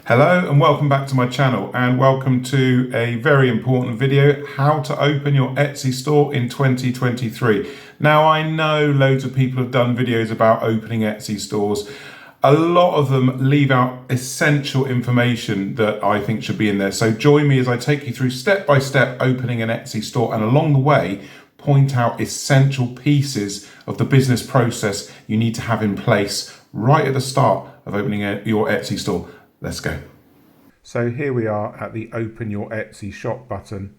Hello and welcome back to my channel, and welcome to a very important video, how to open your Etsy store in 2023. Now, I know loads of people have done videos about opening Etsy stores. A lot of them leave out essential information that I think should be in there. So join me as I take you through step by step opening an Etsy store, and along the way point out essential pieces of the business process you need to have in place right at the start of opening your Etsy store. Let's go. So here we are at the Open Your Etsy Shop button.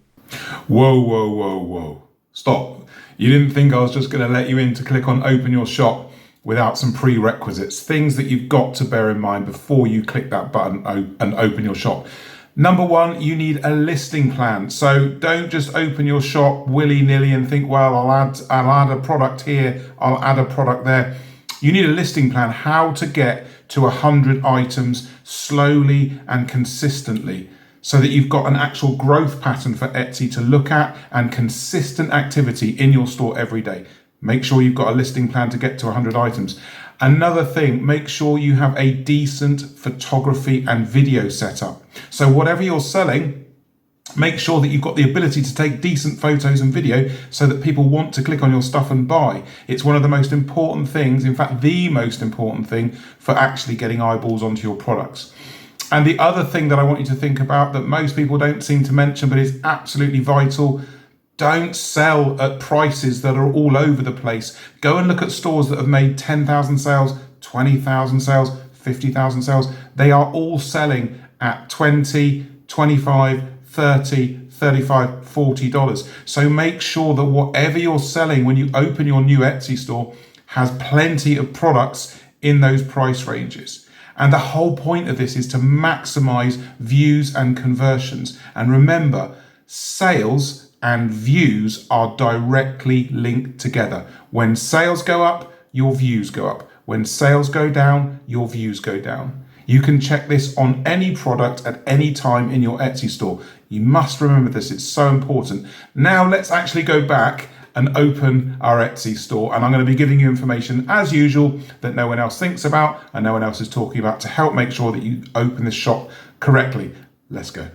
Whoa. Stop. You didn't think I was just going to let you in to click on Open Your Shop without some prerequisites, things that you've got to bear in mind before you click that button and open your shop. Number one, you need a listing plan. So don't just open your shop willy-nilly and think, well, I'll add a product here, I'll add a product there. You need a listing plan, how to get to 100 items slowly and consistently, so that you've got an actual growth pattern for Etsy to look at and consistent activity in your store every day. Make sure you've got a listing plan to get to 100 items. Another thing, make sure you have a decent photography and video setup. So whatever you're selling, make sure that you've got the ability to take decent photos and video so that people want to click on your stuff and buy. It's one of the most important things, in fact, the most important thing for actually getting eyeballs onto your products. And the other thing that I want you to think about that most people don't seem to mention, but is absolutely vital, don't sell at prices that are all over the place. Go and look at stores that have made 10,000 sales, 20,000 sales, 50,000 sales. They are all selling at 20, 25, 30, 35, $40. So make sure that whatever you're selling when you open your new Etsy store has plenty of products in those price ranges. And the whole point of this is to maximize views and conversions. And remember, sales and views are directly linked together. When sales go up, your views go up. When sales go down, your views go down. You can check this on any product at any time in your Etsy store. You must remember this, it's so important. Now let's actually go back and open our Etsy store, and I'm going to be giving you information as usual that no one else thinks about and no one else is talking about to help make sure that you open this shop correctly. Let's go.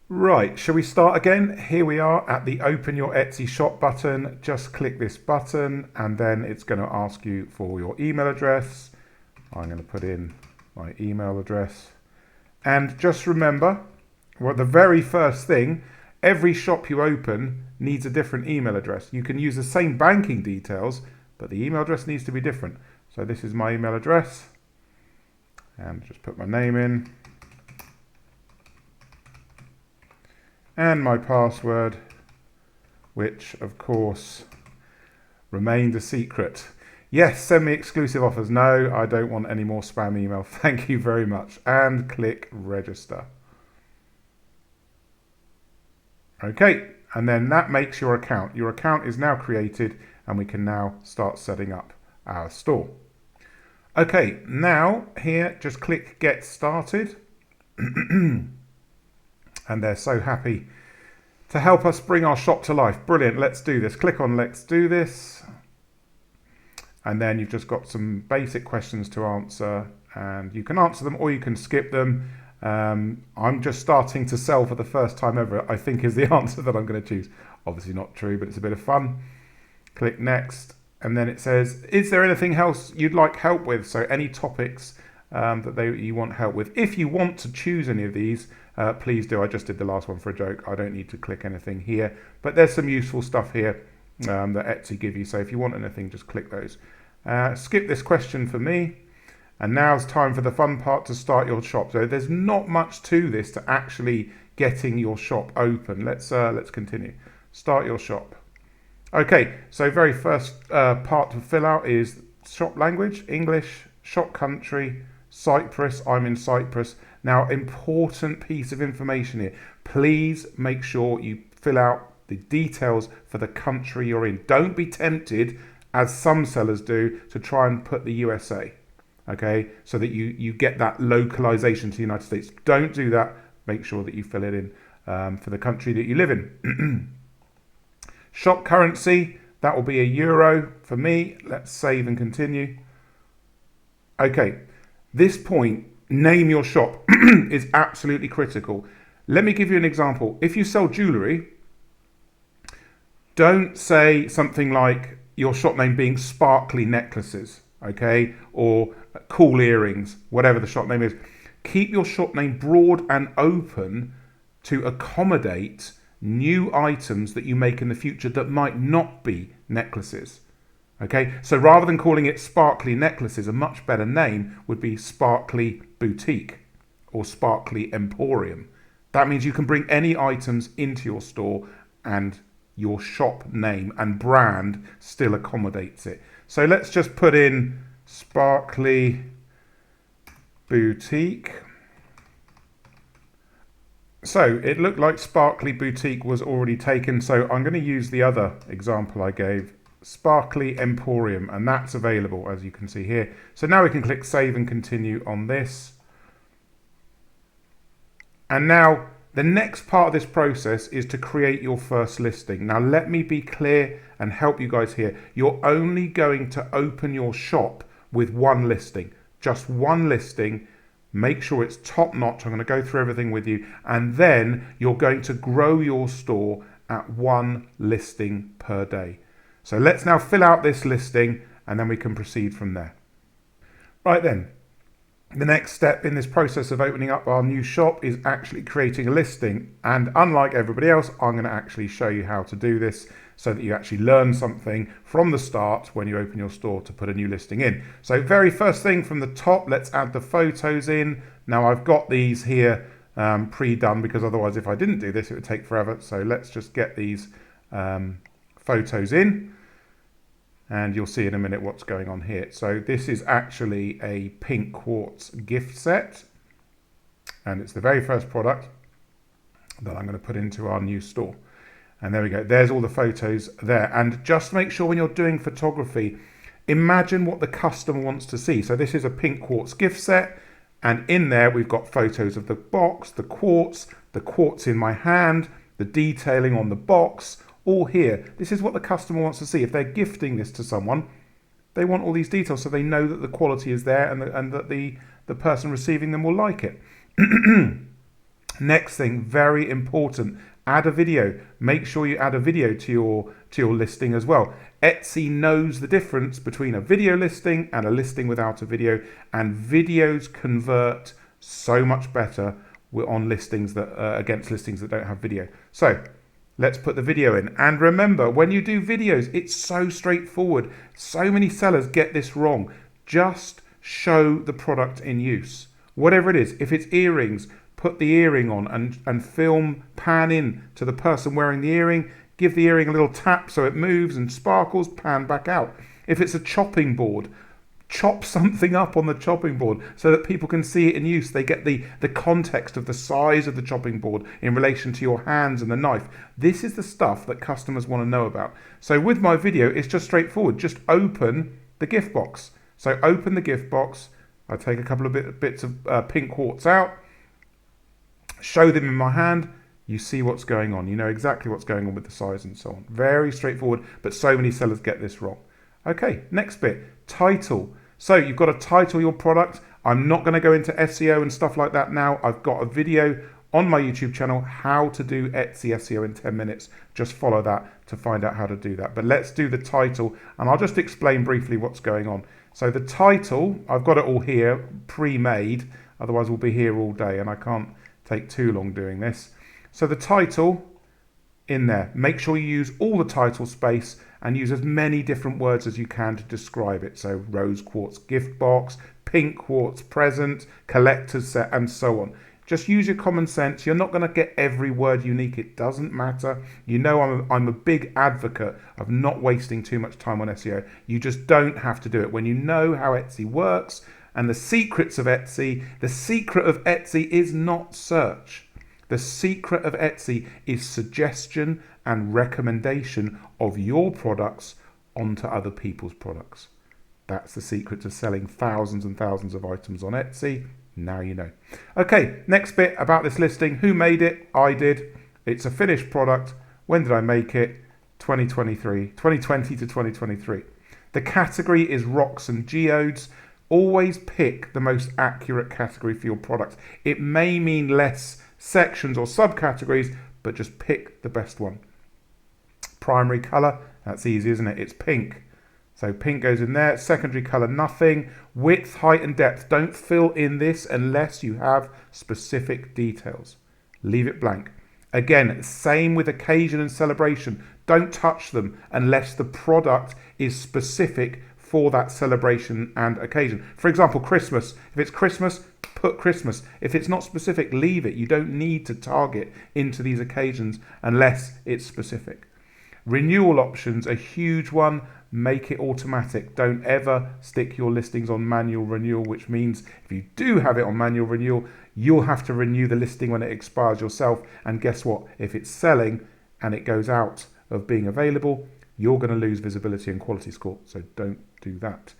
Right, shall we start again? Here we are at the Open Your Etsy Shop button. Just click this button and then it's going to ask you for your email address. I'm going to put in my email address. And just remember, well, the very first thing, every shop you open needs a different email address. You can use the same banking details, but the email address needs to be different. So this is my email address. And just put my name in. And my password, which of course remained a secret. Yes, send me exclusive offers. No, I don't want any more spam email. Thank you very much. And click register. Okay, and then that makes your account. Your account is now created and we can now start setting up our store. Okay, now here, just click get started. And they're so happy to help us bring our shop to life. Brilliant, let's do this. Click on let's do this. And then you've just got some basic questions to answer, and you can answer them or you can skip them. I'm just starting to sell for the first time ever, I think is the answer that I'm going to choose. Obviously not true, but it's a bit of fun. Click next. And then it says, is there anything else you'd like help with? So any topics that you want help with. If you want to choose any of these, please do. I just did the last one for a joke. I don't need to click anything here, but there's some useful stuff here that Etsy give you. So if you want anything, just click those. Skip this question for me. And now it's time for the fun part, to start your shop. So there's not much to this to actually getting your shop open. Let's continue. Start your shop. Okay, so very first part to fill out is shop language, English, shop country, Cyprus. I'm in Cyprus. Now, important piece of information here. Please make sure you fill out the details for the country you're in. Don't be tempted, as some sellers do, to try and put the USA. Okay, so that you get that localization to the United States. Don't do that. Make sure that you fill it in for the country that you live in. Shop currency, that will be a euro for me. Let's save and continue. Okay, this point name your shop is absolutely critical. Let me give you an example. If you sell jewellery, don't say something like your shop name being Sparkly Necklaces, okay, or Cool Earrings, whatever the shop name is. Keep your shop name broad and open to accommodate new items that you make in the future that might not be necklaces. Okay, so rather than calling it Sparkly Necklaces, a much better name would be Sparkly Boutique or Sparkly Emporium. That means you can bring any items into your store and your shop name and brand still accommodates it. So let's just put in Sparkly Boutique. So it looked like Sparkly Boutique was already taken, so I'm going to use the other example I gave, Sparkly Emporium, and that's available as you can see here. So now we can click save and continue on this. And now the next part of this process is to create your first listing. Now let me be clear and help you guys here. You're only going to open your shop with one listing, just one listing. Make sure it's top notch. I'm going to go through everything with you, and then you're going to grow your store at one listing per day. So let's now fill out this listing and then we can proceed from there. Right then, the next step in this process of opening up our new shop is actually creating a listing. And unlike everybody else, I'm going to actually show you how to do this so that you actually learn something from the start when you open your store to put a new listing in. So very first thing from the top, let's add the photos in. Now I've got these here pre-done because otherwise if I didn't do this, it would take forever. So let's just get these photos in. And you'll see in a minute what's going on here. So this is actually a pink quartz gift set. And it's the very first product that I'm going to put into our new store. And there we go. There's all the photos there. And just make sure when you're doing photography, imagine what the customer wants to see. So this is a pink quartz gift set. And in there, we've got photos of the box, the quartz in my hand, the detailing on the box, all here. This is what the customer wants to see. If they're gifting this to someone, they want all these details so they know that the quality is there and that the person receiving them will like it. Next thing, very important, add a video. Make sure you add a video to your listing as well. Etsy knows the difference between a video listing and a listing without a video, and videos convert so much better on listings that against listings that don't have video. So let's put the video in. And remember, when you do videos, it's so straightforward. So many sellers get this wrong. Just show the product in use. Whatever it is, if it's earrings, put the earring on and film, pan in to the person wearing the earring, give the earring a little tap so it moves and sparkles, pan back out. If it's a chopping board, chop something up on the chopping board so that people can see it in use. They get the context of the size of the chopping board in relation to your hands and the knife. This is the stuff that customers want to know about. So with my video, it's just straightforward. Just open the gift box. So open the gift box. I take a couple of bits of pink quartz out, show them in my hand. You see what's going on. You know exactly what's going on with the size and so on. Very straightforward, but so many sellers get this wrong. Okay, next bit, title. So you've got to title your product. I'm not going to go into SEO and stuff like that now. I've got a video on my YouTube channel, how to do Etsy SEO in 10 minutes. Just follow that to find out how to do that. But let's do the title, and I'll just explain briefly what's going on. So the title, I've got it all here, pre-made. Otherwise we'll be here all day, and I can't take too long doing this. So the title in there, make sure you use all the title space and use as many different words as you can to describe it. So rose quartz gift box, pink quartz present, collector's set, and so on. Just use your common sense. You're not going to get every word unique. It doesn't matter. You know I'm a big advocate of not wasting too much time on SEO. You just don't have to do it. When you know how Etsy works and the secrets of Etsy, the secret of Etsy is not search. The secret of Etsy is suggestion and recommendation of your products onto other people's products. That's the secret to selling thousands and thousands of items on Etsy. Now you know. Okay, next bit about this listing. Who made it? I did. It's a finished product. When did I make it? 2020 to 2023. The category is rocks and geodes. Always pick the most accurate category for your product. It may mean less sections or subcategories, but just pick the best one. Primary color, that's easy, isn't it? It's pink. So pink goes in there. Secondary color, nothing. Width, height, and depth. Don't fill in this unless you have specific details. Leave it blank. Again, same with occasion and celebration. Don't touch them unless the product is specific for that celebration and occasion. For example, Christmas. If it's Christmas, put Christmas. If it's not specific, leave it. You don't need to target into these occasions unless it's specific. Renewal options, a huge one. Make it automatic. Don't ever stick your listings on manual renewal, which means if you do have it on manual renewal, you'll have to renew the listing when it expires yourself. And guess what? If it's selling and it goes out of being available, you're going to lose visibility and quality score. So don't do that.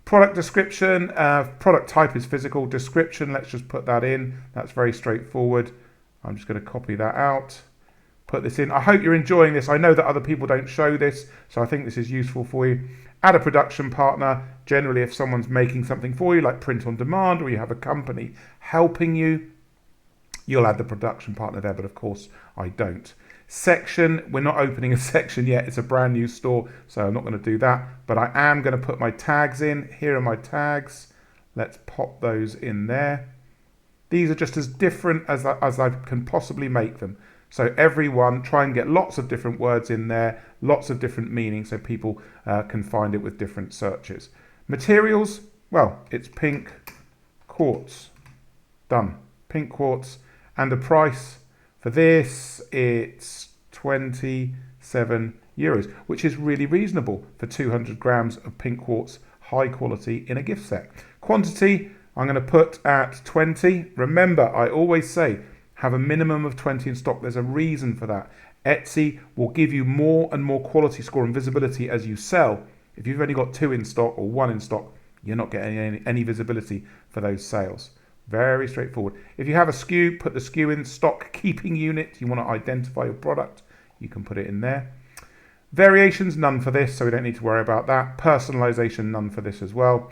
Product description, product type is physical. Description, let's just put that in. That's very straightforward. I'm just going to copy that out. Put this in. I hope you're enjoying this. I know that other people don't show this, so I think this is useful for you. Add a production partner. Generally, if someone's making something for you, like print on demand, or you have a company helping you, you'll add the production partner there, but of course I don't. Section, we're not opening a section yet. It's a brand new store, so I'm not going to do that, but I am going to put my tags in. Here are my tags. Let's pop those in there. These are just as different as I can possibly make them. So everyone, try and get lots of different words in there, lots of different meanings so people can find it with different searches. Materials, well, it's pink quartz. Done. Pink quartz. And the price for this, it's 27 euros, which is really reasonable for 200 grams of pink quartz, high quality in a gift set. Quantity, I'm going to put at 20. Remember, I always say, have a minimum of 20 in stock. There's a reason for that. Etsy will give you more and more quality score and visibility as you sell. If you've only got 2 in stock or 1 in stock, you're not getting any visibility for those sales. Very straightforward. If you have a SKU, put the SKU in. Stock keeping unit, you want to identify your product, you can put it in there. Variations, none for this, so we don't need to worry about that. Personalization, none for this as well.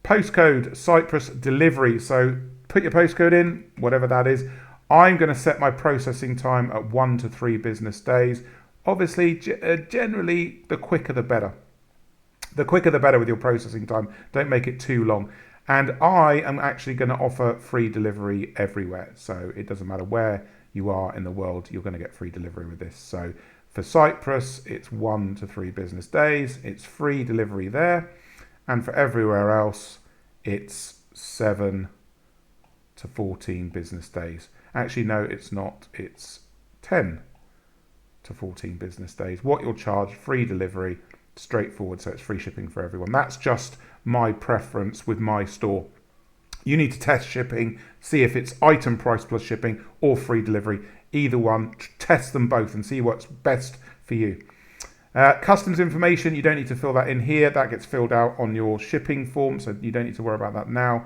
Postcode, Cyprus delivery. So put your postcode in, whatever that is. I'm going to set my processing time at 1 to 3 business days. Obviously, generally, the quicker the better. The quicker the better with your processing time. Don't make it too long. And I am actually going to offer free delivery everywhere. So it doesn't matter where you are in the world, you're going to get free delivery with this. So for Cyprus, it's 1 to 3 business days. It's free delivery there. And for everywhere else, it's 7 to 14 business days. Actually, no, it's not. It's 10 to 14 business days. What you'll charge, free delivery, straightforward, so it's free shipping for everyone. That's just my preference with my store. You need to test shipping, see if it's item price plus shipping or free delivery. Either one, test them both and see what's best for you. Customs information, you don't need to fill that in here. That gets filled out on your shipping form, so you don't need to worry about that now.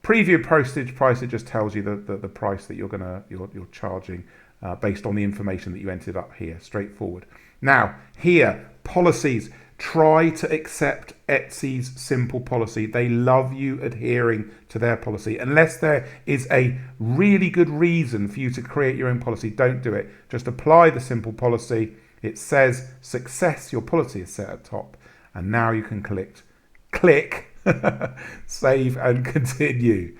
Preview postage price, it just tells you the price that you're charging based on the information that you entered up here. Straightforward. Now, here, policies. Try to accept Etsy's simple policy. They love you adhering to their policy. Unless there is a really good reason for you to create your own policy, don't do it. Just apply the simple policy. It says success, your policy is set at top. And now you can click save and continue.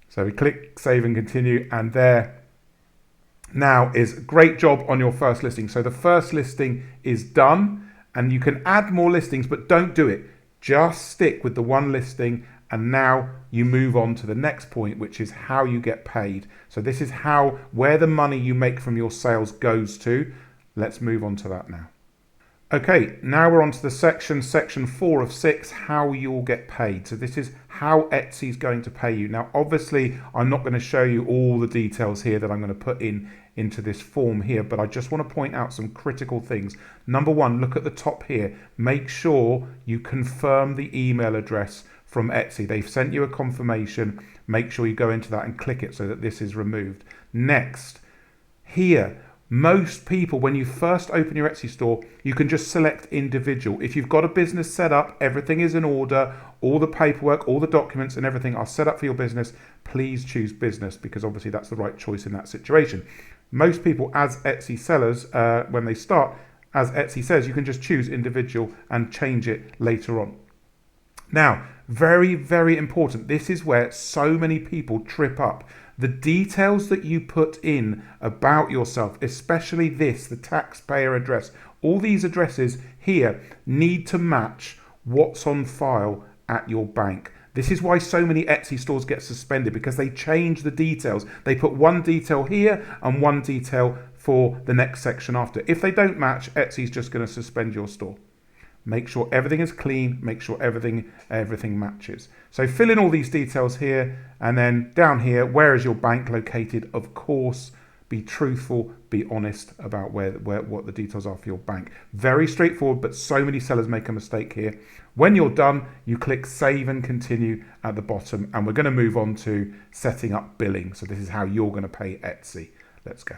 So we click save and continue, and there now is great job on your first listing. So the first listing is done. And you can add more listings, but don't do it. Just stick with the one listing, and now you move on to the next point, which is how you get paid. So this is where the money you make from your sales goes to. Let's move on to that now. Okay, now we're on to the section 4 of 6, how you'll get paid. So this is how Etsy's going to pay you. Now, obviously, I'm not going to show you all the details here that I'm going to put into this form here, but I just want to point out some critical things. Number 1, look at the top here. Make sure you confirm the email address from Etsy. They've sent you a confirmation. Make sure you go into that and click it so that this is removed. Next, here, most people, when you first open your Etsy store, you can just select individual. If you've got a business set up, everything is in order, all the paperwork, all the documents and everything are set up for your business, please choose business, because obviously that's the right choice in that situation. Most people as Etsy sellers, when they start, as Etsy says, you can just choose individual and change it later on. Now, very, very important. This is where so many people trip up. The details that you put in about yourself, especially this, the taxpayer address, all these addresses here need to match what's on file at your bank. This is why so many Etsy stores get suspended, because they change the details. They put one detail here and one detail for the next section after. If they don't match, Etsy's just going to suspend your store. Make sure everything is clean, make sure everything matches. So fill in all these details here, and then down here, where is your bank located? Of course, be truthful, be honest about what the details are for your bank. Very straightforward, but so many sellers make a mistake here. When you're done, you click Save and Continue at the bottom, and we're going to move on to setting up billing. So this is how you're going to pay Etsy. Let's go.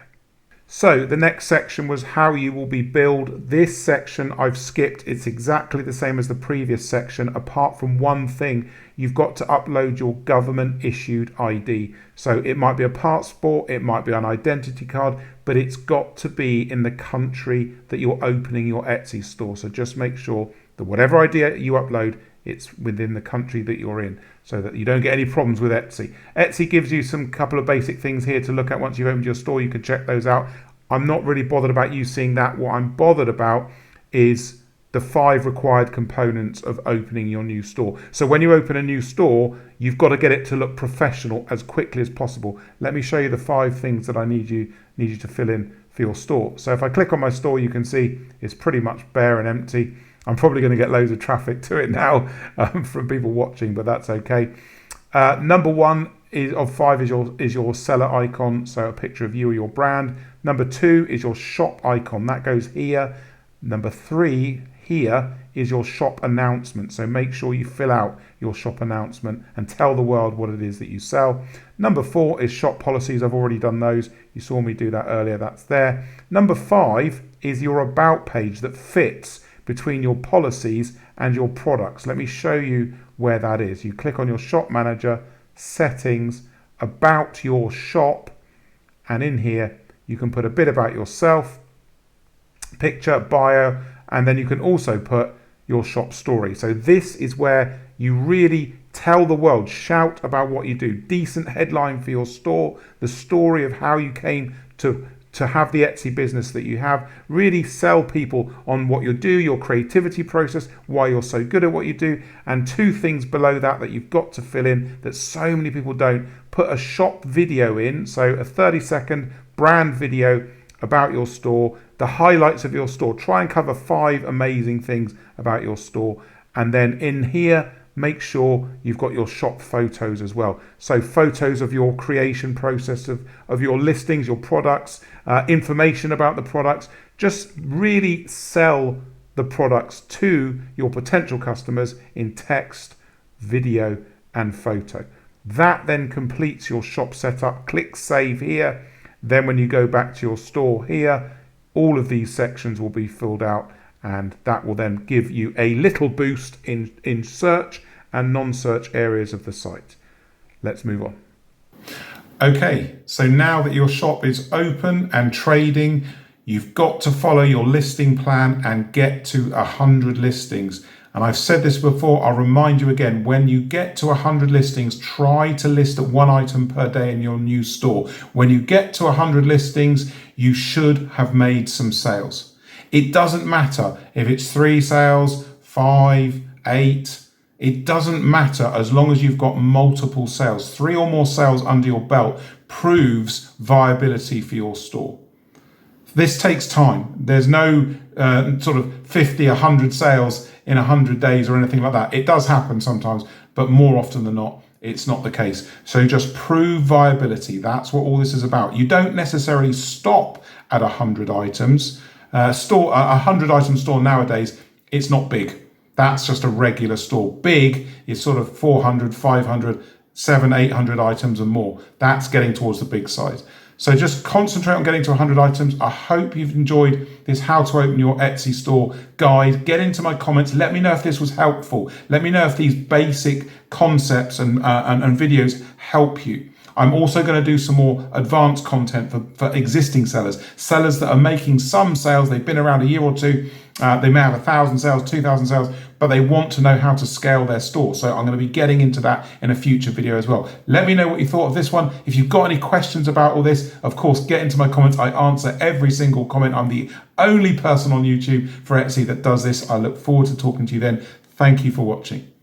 So the next section was how you will be billed. This section I've skipped. It's exactly the same as the previous section, apart from one thing. You've got to upload your government issued ID. So it might be a passport, it might be an identity card, but it's got to be in the country that you're opening your Etsy store. So just make sure that whatever ID you upload, it's within the country that you're in, so that you don't get any problems with Etsy. Etsy gives you some couple of basic things here to look at once you've opened your store. You can check those out. I'm not really bothered about you seeing that. What I'm bothered about is the 5 required components of opening your new store. So when you open a new store, you've got to get it to look professional as quickly as possible. Let me show you the 5 things that I need you to fill in for your store. So if I click on my store, you can see it's pretty much bare and empty. I'm probably going to get loads of traffic to it now from people watching, but that's okay. Number 1 of 5 is your seller icon, so a picture of you or your brand. Number 2 is your shop icon, that goes here. Number 3 here is your shop announcement, so make sure you fill out your shop announcement and tell the world what it is that you sell. Number 4 is shop policies. I've already done those. You saw me do that earlier, that's there. Number 5 is your about page that fits between your policies and your products. Let me show you where that is. You click on your shop manager, settings, about your shop, and in here you can put a bit about yourself, picture, bio, and then you can also put your shop story. So this is where you really tell the world, shout about what you do. Decent headline for your store, the story of how you came to have the Etsy business that you have. Really sell people on what you do, your creativity process, why you're so good at what you do. And 2 things below that you've got to fill in that so many people don't. Put a shop video in, so a 30-second brand video about your store, the highlights of your store. Try and cover 5 amazing things about your store. And then in here, make sure you've got your shop photos as well. So photos of your creation process, of your listings, your products, information about the products. Just really sell the products to your potential customers in text, video, and photo. That then completes your shop setup. Click Save here. Then when you go back to your store here, all of these sections will be filled out, and that will then give you a little boost in search and non-search areas of the site. Let's move on. Okay, so now that your shop is open and trading, you've got to follow your listing plan and get to 100 listings. And I've said this before, I'll remind you again, when you get to 100 listings, try to list at 1 item per day in your new store. When you get to 100 listings, you should have made some sales. It doesn't matter if it's 3 sales, 5, 8, it doesn't matter as long as you've got multiple sales. 3 or more sales under your belt proves viability for your store. This takes time. There's no sort of 50, 100 sales in 100 days or anything like that. It does happen sometimes, but more often than not, it's not the case. So just prove viability. That's what all this is about. You don't necessarily stop at 100 items. A 100 item store nowadays, it's not big. That's just a regular store. Big is sort of 400, 500, 700, 800 items and more. That's getting towards the big size. So just concentrate on getting to 100 items. I hope you've enjoyed this how to open your Etsy store guide. Get into my comments. Let me know if this was helpful. Let me know if these basic concepts and videos help you. I'm also going to do some more advanced content for existing sellers that are making some sales. They've been around a year or two. They may have 1,000 sales, 2,000 sales, but they want to know how to scale their store. So I'm going to be getting into that in a future video as well. Let me know what you thought of this one. If you've got any questions about all this, of course, get into my comments. I answer every single comment. I'm the only person on YouTube for Etsy that does this. I look forward to talking to you then. Thank you for watching.